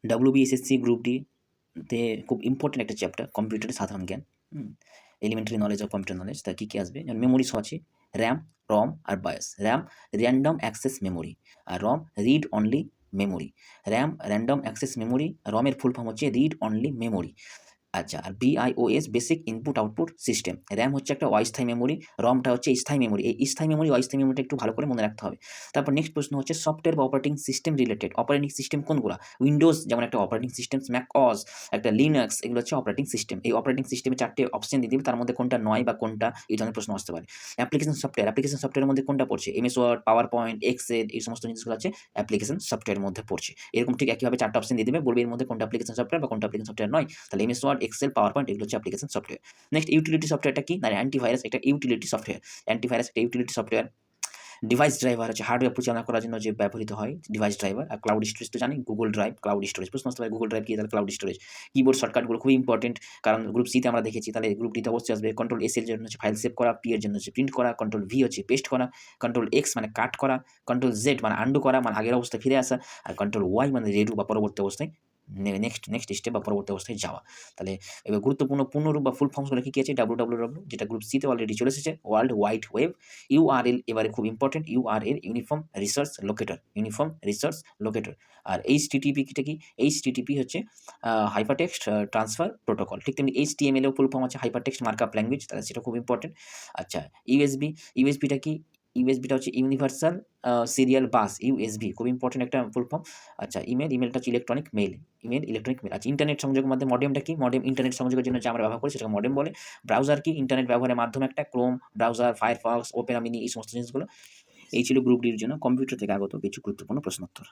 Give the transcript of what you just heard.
WBSSC group D তে খুব important একটা চ্যাপ্টার কম্পিউটারের সাধারণ জ্ঞান, elementary knowledge of computer knowledge. তা কী কী আসবে? যেমন মেমোরি আছে, র্যাম, রম আর BIOS. RAM random access memory, আর ROM read only memory. RAM random access memory, রমের ফুল ফর্ম হচ্ছে রিড অনলি মেমোরি। আচ্ছা, আর BIOS basic input output system. RAM হচ্ছে একটা অস্থায়ী মেমোরি, রমটা হচ্ছে স্থায়ী মেমোরি। এই স্থায়ী মেমোরি অস্থায়ী মেমোরিটা একটু ভালো করে মনে রাখতে হবে। তারপর নেক্সট প্রশ্ন হচ্ছে সফটওয়্যার বা operating system related. Operating system কোনগুলো? উইন্ডোজ যেমন একটা অপারেটিং সিস্টেম, ম্যাক অস একটা, লিনাক্স, এগুলো হচ্ছে অপারেটিং সিস্টেম। এই অপারেটিং সিস্টেমে 4টে অপশন দিয়ে দিবে, তার মধ্যে কোনটা নয় বা কোনটা, এই ধরনের প্রশ্ন আসতে পারে। অ্যাপ্লিকেশন সফটওয়্যারের মধ্যে কোনটা পড়ছে? MS word, power point, excel, এই সমস্ত জিনিসগুলো আছে অ্যাপ্লিকেশন সফটওয়্যারের মধ্যে পড়ছে। এরকম ঠিক একইভাবে 4টা অপশন দিয়ে দেবে, বলবে এর মধ্যে কোনটা অ্যাপ্লিকেশন সফটওয়্যার বা কোনটা অ্যাপ্লিকেশন সফটওয়্যার নয়। তাহলে MS word, excel, power point এগুলো হচ্ছে অ্যাপ্লিকেশন সফটওয়্যার। নেক্সট ইউটিলিটি সফটওয়্যারটা কি? না, অ্যান্টিভাইরাস একটা ইউটিলিটি সফটওয়্যার। অ্যান্টিভাইরাস একটা ইউটিলিটি সফটওয়্যার। ডিভাইস ড্রাইভার হচ্ছে হার্ডওয়্যার পরিচালনা করার জন্য যে ব্যবহৃত হয় ডিভাইস ড্রাইভার। আর ক্লাউড স্টোরেজ তো জানি, গুগল ড্রাইভ, ক্লাউড স্টোরেজ। প্রশ্ন আসতে পারে গুগল ড্রাইভ কি, তাহলে ক্লাউড স্টোরেজ। কিবোর্ড শর্টকাটগুলো খুবই ইম্পর্টেন্ট, কারণ গ্রুপ সিতে আমরা দেখেছি, তাহলে গ্রুপ ডিতে অবশ্যই আসবে। কন্ট্রোল S এর জন্য হচ্ছে ফাইল সেভ করা, পি এর জন্য হচ্ছে প্রিন্ট করা, কন্ট্রোল V হচ্ছে পেস্ট করা, কন্ট্রোল X মানে কাট করা, কন্ট্রোল Z মানে আন্ডু করা মানে আগের অবস্থায় ফিরে আসা, আর কন্ট্রোল Y মানে রেডু বা পরবর্তী অবস্থায় নেক্সট স্টেপ বা পরবর্তী অবস্থায় যাওয়া। তাহলে এবার গুরুত্বপূর্ণ পূর্ণরূপ বা ফুল ফর্মসগুলো কী কী আছে? WWW, যেটা গ্রুপ সিতে অলরেডি চলে এসেছে, ওয়ার্ল্ড ওয়াইড ওয়েব। URL এবারে খুব important, URL uniform research locator, uniform research locator. আর HTTP কিটা কি? HTTP হচ্ছে হাইপারটেক্সট ট্রান্সফার প্রোটোকল। ঠিক তেমনি HTML এও ফুল ফর্ম আছে হাইপারটেক্সট মার্কআপ ল্যাঙ্গুয়েজ, তাহলে সেটা খুব ইম্পর্টেন্ট। আচ্ছা, ইউএসবিটা কি? ইউএসবিটা হচ্ছে ইউনিভার্সাল সিরিয়াল বাস, USB খুব ইম্পর্টেন্ট একটা ফুল ফর্ম। আচ্ছা, ইমেলটা হচ্ছে ইলেকট্রনিক মেইল, ইলেকট্রনিক মেইল। আচ্ছা, ইন্টারনেট সংযোগের মধ্যে মডেমটা কি? মডেম ইন্টারনেট সংযোগের জন্য যে আমরা ব্যবহার করি সেটাকে মডেম বলে। ব্রাউজার কি? ইন্টারনেট ব্যবহারের মাধ্যম একটা, Chrome browser, Firefox, Opera mini, এই সমস্ত জিনিসগুলো। এই ছিল গ্রুপ ডির জন্য কম্পিউটার থেকে আগত কিছু গুরুত্বপূর্ণ প্রশ্নোত্তর।